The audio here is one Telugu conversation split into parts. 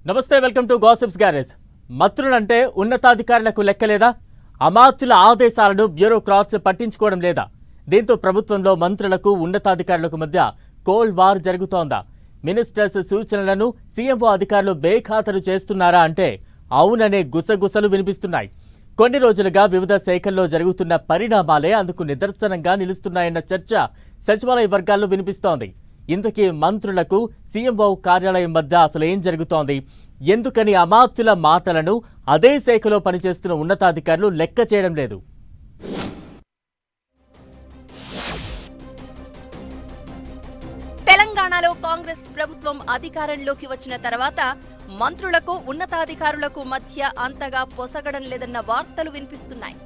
నమస్తే, వెల్కమ్ టు గాసిప్స్ గ్యారేజ్. మంత్రులంటే ఉన్నతాధికారులకు లెక్కలేదా? అమాత్యుల ఆదేశాలను బ్యూరోక్రాట్స్ పట్టించుకోవడం లేదా? దీంతో ప్రభుత్వంలో మంత్రులకు ఉన్నతాధికారులకు మధ్య కోల్డ్ వార్ జరుగుతోందా? మినిస్టర్స్ సూచనలను సీఎంఓ అధికారులు బేఖాతరు చేస్తున్నారా అంటే అవుననే గుసగుసలు వినిపిస్తున్నాయి. కొన్ని రోజులుగా వివిధ శాఖల్లో జరుగుతున్న పరిణామాలే అందుకు నిదర్శనంగా నిలుస్తున్నాయన్న చర్చ సచివాలయ వర్గాల్లో వినిపిస్తోంది. ఇంతకీ మంత్రులకు సీఎంఓ కార్యాలయం మధ్య అసలు ఏం జరుగుతోంది? ఎందుకని అమాత్యుల మాటలను అదే శాఖలో పనిచేస్తున్న ఉన్నతాధికారులు లెక్క చేయడం లేదు? తెలంగాణలో కాంగ్రెస్ ప్రభుత్వం అధికారంలోకి వచ్చిన తర్వాత మంత్రులకు ఉన్నతాధికారులకు మధ్య అంతగా పొసగడం లేదన్న వార్తలు వినిపిస్తున్నాయి.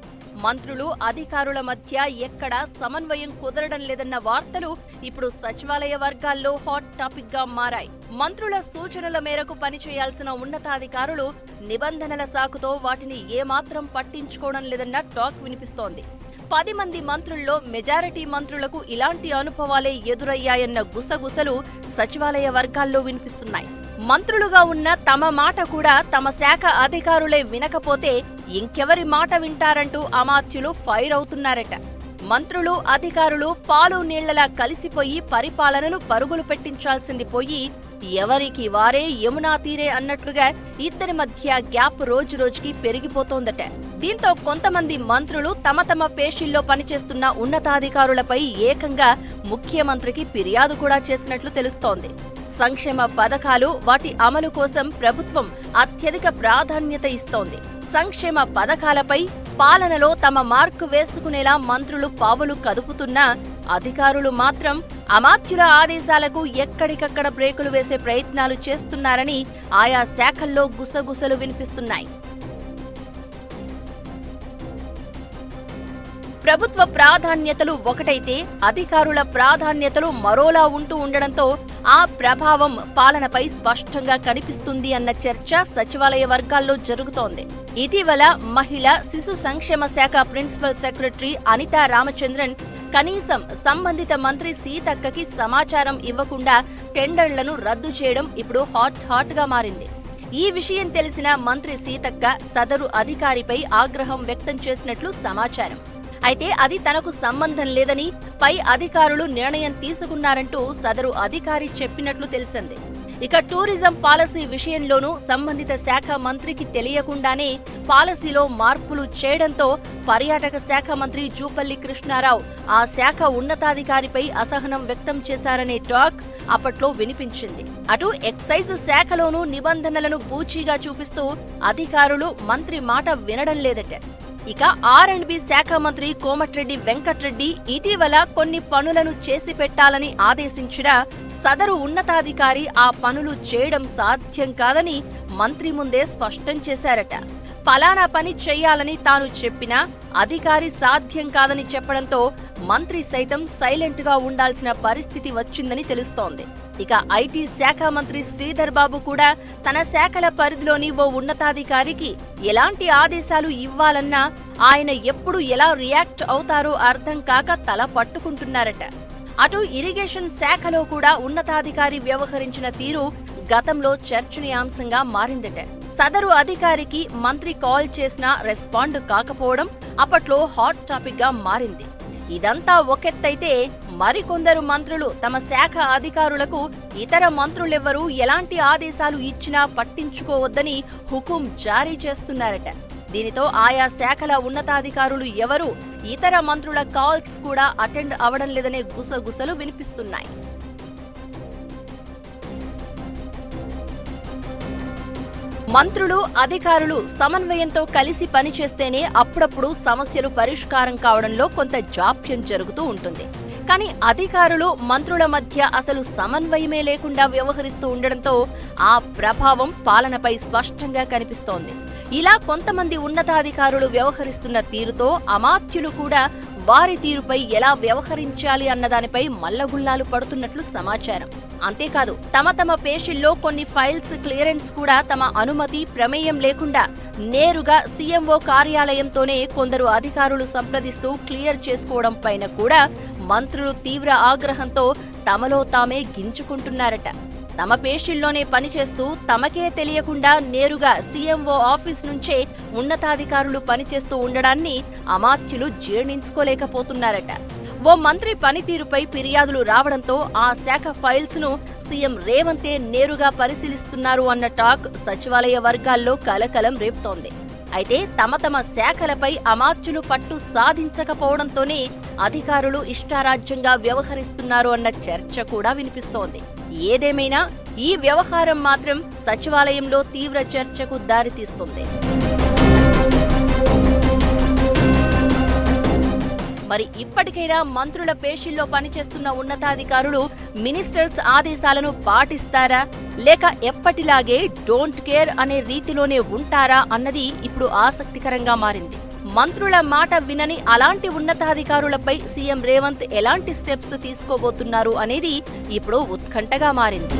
మంత్రులు అధికారుల మధ్య ఎక్కడా సమన్వయం కుదరడం లేదన్న వార్తలు ఇప్పుడు సచివాలయ వర్గాల్లో హాట్ టాపిక్ గా మారాయి. మంత్రుల సూచనల మేరకు పనిచేయాల్సిన ఉన్నతాధికారులు నిబంధనల సాకుతో వాటిని ఏమాత్రం పట్టించుకోవడం లేదన్న టాక్ వినిపిస్తోంది. 10 మంది మంత్రుల్లో మెజారిటీ మంత్రులకు ఇలాంటి అనుభవాలే ఎదురయ్యాయన్న గుసగుసలు సచివాలయ వర్గాల్లో వినిపిస్తున్నాయి. మంత్రులుగా ఉన్న తమ మాట కూడా తమ శాఖ అధికారులే వినకపోతే ఇంకెవరి మాట వింటారంటూ అమాత్యులు ఫైర్ అవుతున్నారట. మంత్రులు అధికారులు పాలు నీళ్లలా కలిసిపోయి పరిపాలనను పరుగులు పెట్టించాల్సింది పోయి ఎవరికి వారే యమునా తీరే అన్నట్లుగా ఇద్దరి మధ్య గ్యాప్ రోజురోజుకి పెరిగిపోతోందట. దీంతో కొంతమంది మంత్రులు తమ తమ పేషీల్లో పనిచేస్తున్న ఉన్నతాధికారులపై ఏకంగా ముఖ్యమంత్రికి ఫిర్యాదు కూడా చేసినట్లు తెలుస్తోంది. సంక్షేమ పథకాలు వాటి అమలు కోసం ప్రభుత్వం అత్యధిక ప్రాధాన్యత ఇస్తోంది. సంక్షేమ పథకాలపై పాలనలో తమ మార్కు వేసుకునేలా మంత్రులు పావులు కదుపుతున్నా అధికారులు మాత్రం అమాత్యుల ఆదేశాలకు ఎక్కడికక్కడ బ్రేకులు వేసే ప్రయత్నాలు చేస్తున్నారని ఆయా శాఖల్లో గుసగుసలు వినిపిస్తున్నాయి. ప్రభుత్వ ప్రాధాన్యతలు ఒకటైతే అధికారుల ప్రాధాన్యతలు మరోలా ఉంటూ ఉండడంతో ఆ ప్రభావం పాలనపై స్పష్టంగా కనిపిస్తుంది అన్న చర్చ సచివాలయ వర్గాల్లో జరుగుతోంది. ఇటీవల మహిళా శిశు సంక్షేమ శాఖ ప్రిన్సిపల్ సెక్రటరీ అనితా రామచంద్రన్ కనీసం సంబంధిత మంత్రి సీతక్కకి సమాచారం ఇవ్వకుండా టెండర్లను రద్దు చేయడం ఇప్పుడు హాట్ గా మారింది. ఈ విషయం తెలిసిన మంత్రి సీతక్క సదరు అధికారిపై ఆగ్రహం వ్యక్తం చేసినట్లు సమాచారం. అయితే అది తనకు సంబంధం లేదని పై అధికారులు నిర్ణయం తీసుకున్నారంటూ సదరు అధికారి చెప్పినట్లు తెలిసింది. ఇక టూరిజం పాలసీ విషయంలోనూ సంబంధిత శాఖ మంత్రికి తెలియకుండానే పాలసీలో మార్పులు చేయడంతో పర్యాటక శాఖ మంత్రి జూపల్లి కృష్ణారావు ఆ శాఖ ఉన్నతాధికారిపై అసహనం వ్యక్తం చేశారనే టాక్ అప్పట్లో వినిపించింది. అటు ఎక్సైజ్ శాఖలోనూ నిబంధనలను బూచీగా చూపిస్తూ అధికారులు మంత్రి మాట వినడం లేదట. ఇక R&B శాఖ మంత్రి కోమటిరెడ్డి వెంకట్రెడ్డి ఇటీవల కొన్ని పనులను చేసి పెట్టాలని ఆదేశించినా సదరు ఉన్నతాధికారి ఆ పనులు చేయడం సాధ్యం కాదని మంత్రి ముందే స్పష్టం చేశారట. పలానా పని చెయ్యాలని తాను చెప్పినా అధికారి సాధ్యం కాదని చెప్పడంతో మంత్రి సైతం సైలెంట్ గా ఉండాల్సిన పరిస్థితి వచ్చిందని తెలుస్తోంది. ఇక ఐటీ శాఖ మంత్రి శ్రీధర్ బాబు కూడా తన శాఖల పరిధిలోని ఓ ఉన్నతాధికారికి ఎలాంటి ఆదేశాలు ఇవ్వాలన్నా ఆయన ఎప్పుడు ఎలా రియాక్ట్ అవుతారో అర్థం కాక తల పట్టుకుంటున్నారట. అటు ఇరిగేషన్ శాఖలో కూడా ఉన్నతాధికారి వ్యవహరించిన తీరు గతంలో చర్చనీయాంశంగా మారిందట. సదరు అధికారికి మంత్రి కాల్ చేసినా రెస్పాండ్ కాకపోవడం అప్పట్లో హాట్ టాపిక్ గా మారింది. ఇదంతా ఒకెత్తైతే మరికొందరు మంత్రులు తమ శాఖ అధికారులకు ఇతర మంత్రులెవ్వరూ ఎలాంటి ఆదేశాలు ఇచ్చినా పట్టించుకోవద్దని హుకుం జారీ చేస్తున్నారట. దీనితో ఆయా శాఖల ఉన్నతాధికారులు ఎవరూ ఇతర మంత్రుల కాల్స్ కూడా అటెండ్ అవడం లేదనే గుసగుసలు వినిపిస్తున్నాయి. మంత్రులు అధికారులు సమన్వయంతో కలిసి పనిచేస్తేనే అప్పుడప్పుడు సమస్యలు పరిష్కారం కావడంలో కొంత జాప్యం జరుగుతూ ఉంటుంది. కానీ అధికారులు మంత్రుల మధ్య అసలు సమన్వయమే లేకుండా వ్యవహరిస్తూ ఉండడంతో ఆ ప్రభావం పాలనపై స్పష్టంగా కనిపిస్తోంది. ఇలా కొంతమంది ఉన్నతాధికారులు వ్యవహరిస్తున్న తీరుతో అమాత్యులు కూడా వారి తీరుపై ఎలా వ్యవహరించాలి అన్నదానిపై మల్లగుల్లాలు పడుతున్నట్లు సమాచారం. అంతేకాదు తమ తమ పేషీల్లో కొన్ని ఫైల్స్ క్లియరెన్స్ కూడా తమ అనుమతి ప్రమేయం లేకుండా నేరుగా సీఎంఓ కార్యాలయంతోనే కొందరు అధికారులు సంప్రదిస్తూ క్లియర్ చేసుకోవడం పైన కూడా మంత్రులు తీవ్ర ఆగ్రహంతో తమలో తామే గింజుకుంటున్నారట. తమ పేషీల్లోనే పనిచేస్తూ తమకే తెలియకుండా నేరుగా సీఎంఓ ఆఫీస్ నుంచే ఉన్నతాధికారులు పనిచేస్తూ ఉండడాన్ని అమాత్యులు జీర్ణించుకోలేకపోతున్నారట. ఓ మంత్రి పనితీరుపై ఫిర్యాదులు రావడంతో ఆ శాఖ ఫైల్స్ ను సీఎం రేవంతే నేరుగా పరిశీలిస్తున్నారు అన్న టాక్ సచివాలయ వర్గాల్లో కలకలం రేపుతోంది. అయితే తమ తమ శాఖలపై అమాత్యులు పట్టు సాధించకపోవడంతోనే అధికారులు ఇష్టారాజ్యంగా వ్యవహరిస్తున్నారు అన్న చర్చ కూడా వినిపిస్తోంది. ఏదేమైనా ఈ వ్యవహారం మాత్రం సచివాలయంలో తీవ్ర చర్చకు దారితీస్తుంది. మరి ఇప్పటికైనా మంత్రుల పేషీల్లో పనిచేస్తున్న ఉన్నతాధికారులు మినిస్టర్స్ ఆదేశాలను పాటిస్తారా, లేక ఎప్పటిలాగే డోంట్ కేర్ అనే రీతిలోనే ఉంటారా అన్నది ఇప్పుడు ఆసక్తికరంగా మారింది. మంత్రుల మాట వినని అలాంటి ఉన్నతాధికారులపై సీఎం రేవంత్ ఎలాంటి స్టెప్స్ తీసుకోబోతున్నారు అనేది ఇప్పుడు ఉత్కంఠగా మారింది.